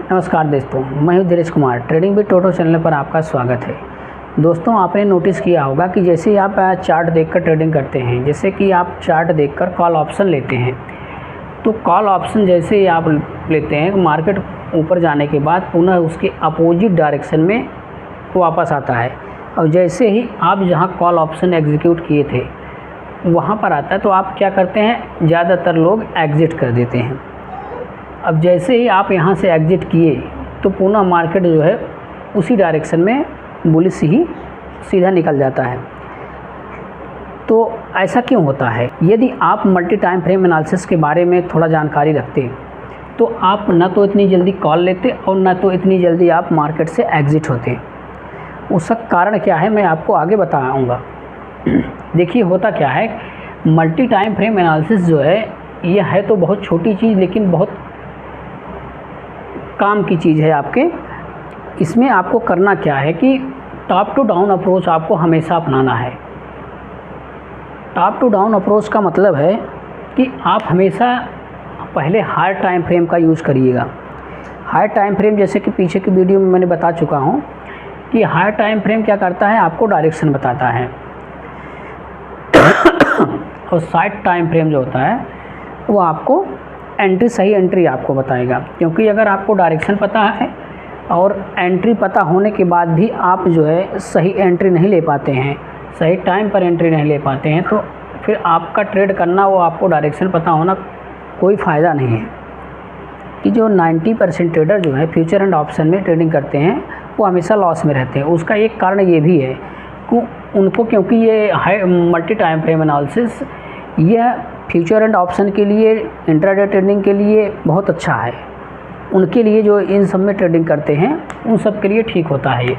नमस्कार दोस्तों, मैं हूं Dheeraj Kumar. Trading with Toto channel पर आपका स्वागत है। दोस्तों, आपने नोटिस किया होगा कि जैसे ही आप चार्ट देखकर ट्रेडिंग करते हैं, जैसे कि आप चार्ट देखकर कॉल ऑप्शन लेते हैं, तो कॉल ऑप्शन जैसे ही आप लेते हैं, मार्केट ऊपर जाने के बाद पुनः उसके अपोजिट डायरेक्शन में वापस आता है। और जैसे ही आप जहाँ कॉल ऑप्शन एग्जीक्यूट किए थे वहाँ पर आता है, तो आप क्या करते हैं, ज़्यादातर लोग एग्ज़िट कर देते हैं। अब जैसे ही आप यहाँ से एग्ज़िट किए तो पुनः मार्केट जो है उसी डायरेक्शन में बुलिश ही सीधा निकल जाता है। तो ऐसा क्यों होता है? यदि आप मल्टी टाइम फ्रेम एनालिसिस के बारे में थोड़ा जानकारी रखते तो आप न तो इतनी जल्दी कॉल लेते और न तो इतनी जल्दी आप मार्केट से एग्ज़िट होते। उसका कारण क्या है मैं आपको आगे बताऊंगा। देखिए, होता क्या है, मल्टी टाइम फ्रेम एनालिसिस जो है यह है तो बहुत छोटी चीज़, लेकिन बहुत काम की चीज़ है आपके। इसमें आपको करना क्या है कि टॉप टू डाउन अप्रोच आपको हमेशा अपनाना है। टॉप टू डाउन अप्रोच का मतलब है कि आप हमेशा पहले हायर टाइम फ्रेम का यूज़ करिएगा। हायर टाइम फ्रेम, जैसे कि पीछे की वीडियो में मैंने बता चुका हूँ कि हायर टाइम फ्रेम क्या करता है, आपको डायरेक्शन बताता है। और साइड टाइम फ्रेम जो होता है वो आपको सही एंट्री आपको बताएगा। क्योंकि अगर आपको डायरेक्शन पता है और एंट्री पता होने के बाद भी आप जो है सही एंट्री नहीं ले पाते हैं, सही टाइम पर एंट्री नहीं ले पाते हैं, तो फिर आपका ट्रेड करना, वो आपको डायरेक्शन पता होना कोई फ़ायदा नहीं है। कि जो 90% ट्रेडर जो है फ्यूचर एंड ऑप्शन में ट्रेडिंग करते हैं वो हमेशा लॉस में रहते हैं। उसका एक कारण ये भी है कि उनको, क्योंकि ये high multi time frame analysis यह फ्यूचर एंड ऑप्शन के लिए, इंट्राडे ट्रेडिंग के लिए बहुत अच्छा है। उनके लिए जो इन सब में ट्रेडिंग करते हैं उन सब के लिए ठीक होता है ये।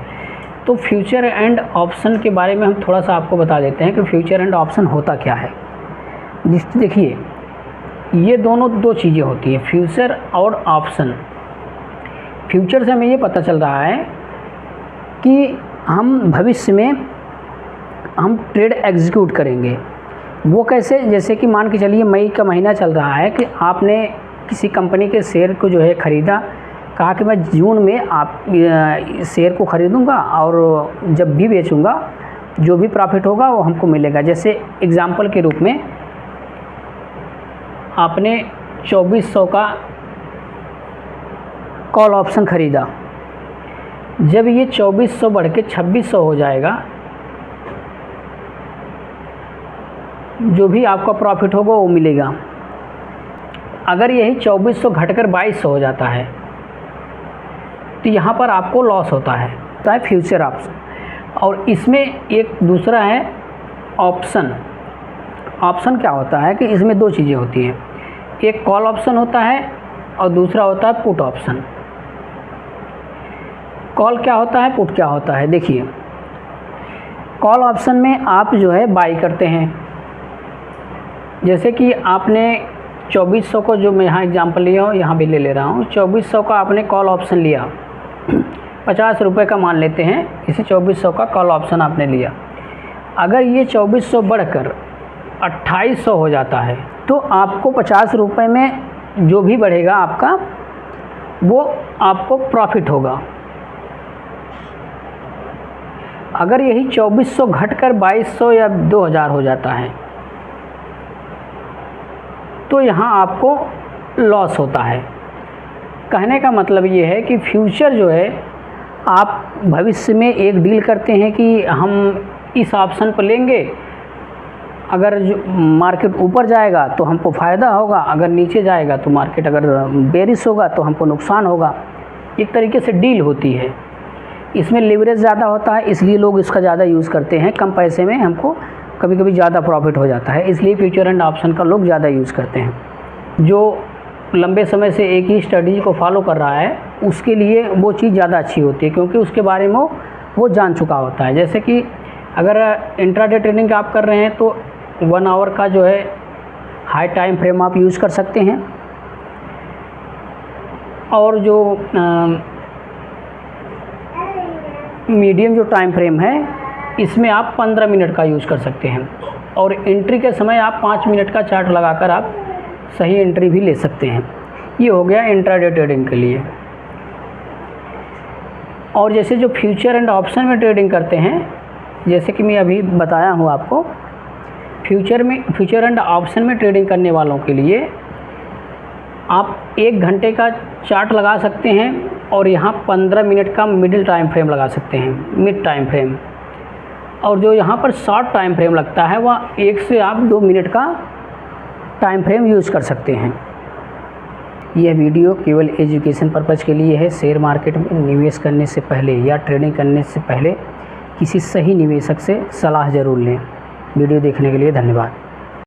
तो फ्यूचर एंड ऑप्शन के बारे में हम थोड़ा सा आपको बता देते हैं कि फ्यूचर एंड ऑप्शन होता क्या है। देखिए, ये दोनों दो चीज़ें होती हैं, फ्यूचर और ऑप्शन। फ्यूचर से हमें ये पता चल रहा है कि हम भविष्य में हम ट्रेड एग्जीक्यूट करेंगे। वो कैसे? जैसे कि मान के चलिए मई का महीना चल रहा है कि आपने किसी कंपनी के शेयर को जो है ख़रीदा, कहा कि मैं जून में आप शेयर को ख़रीदूँगा और जब भी बेचूँगा जो भी प्रॉफिट होगा वो हमको मिलेगा। जैसे एग्ज़ाम्पल के रूप में आपने 2400 का कॉल ऑप्शन ख़रीदा, जब ये 2400 बढ़ के 2600 हो जाएगा, जो भी आपका प्रॉफिट होगा वो मिलेगा। अगर यही 2400 घटकर 2200 हो जाता है तो यहाँ पर आपको लॉस होता है। तो है फ्यूचर ऑप्शन। और इसमें एक दूसरा है ऑप्शन। ऑप्शन क्या होता है कि इसमें दो चीज़ें होती हैं, एक कॉल ऑप्शन होता है और दूसरा होता है पुट ऑप्शन। कॉल क्या होता है, पुट क्या होता है? देखिए, कॉल ऑप्शन में आप जो है बाई करते हैं। जैसे कि आपने 2400 को, जो मैं यहाँ एग्जांपल लिया हूँ, यहाँ भी ले रहा हूँ, 2400 का आपने कॉल ऑप्शन लिया, 50 रुपये का मान लेते हैं, इसे 2400 का कॉल ऑप्शन आपने लिया। अगर ये 2400 बढ़कर 2800 हो जाता है तो आपको 50 रुपये में जो भी बढ़ेगा आपका, वो आपको प्रॉफिट होगा। अगर यही 2400 घटकर 2200 या 2000 हो जाता है तो यहाँ आपको लॉस होता है। कहने का मतलब ये है कि फ्यूचर जो है, आप भविष्य में एक डील करते हैं कि हम इस ऑप्शन पर लेंगे, अगर जो मार्केट ऊपर जाएगा तो हमको फ़ायदा होगा, अगर नीचे जाएगा तो मार्केट अगर बेरिश होगा तो हमको नुकसान होगा। एक तरीके से डील होती है। इसमें लिवरेज ज़्यादा होता है, इसलिए लोग इसका ज़्यादा यूज़ करते हैं। कम पैसे में हमको कभी कभी ज़्यादा प्रॉफिट हो जाता है, इसलिए फ्यूचर एंड ऑप्शन का लोग ज़्यादा यूज़ करते हैं। जो लंबे समय से एक ही स्ट्रेटजी को फॉलो कर रहा है उसके लिए वो चीज़ ज़्यादा अच्छी होती है, क्योंकि उसके बारे में वो जान चुका होता है। जैसे कि अगर इंट्राडे ट्रेडिंग आप कर रहे हैं तो 1 आवर का जो है हाई टाइम फ्रेम आप यूज़ कर सकते हैं, और जो मीडियम जो टाइम फ्रेम है इसमें आप 15 मिनट का यूज़ कर सकते हैं। और एंट्री के समय आप 5 मिनट का चार्ट लगाकर आप सही एंट्री भी ले सकते हैं। ये हो गया इंट्राडे ट्रेडिंग के लिए। और जैसे जो फ्यूचर एंड ऑप्शन में ट्रेडिंग करते हैं, जैसे कि मैं अभी बताया हूँ आपको, फ्यूचर एंड ऑप्शन में ट्रेडिंग करने वालों के लिए आप 1 घंटे का चार्ट लगा सकते हैं और यहाँ 15 मिनट का मिडिल टाइम फ्रेम लगा सकते हैं, मिड टाइम फ्रेम। और जो यहाँ पर शॉर्ट टाइम फ्रेम लगता है वह 1 से आप 2 मिनट का टाइम फ्रेम यूज़ कर सकते हैं। यह वीडियो केवल एजुकेशन पर्पज़ के लिए है। शेयर मार्केट में निवेश करने से पहले या ट्रेडिंग करने से पहले किसी सही निवेशक से सलाह ज़रूर लें। वीडियो देखने के लिए धन्यवाद।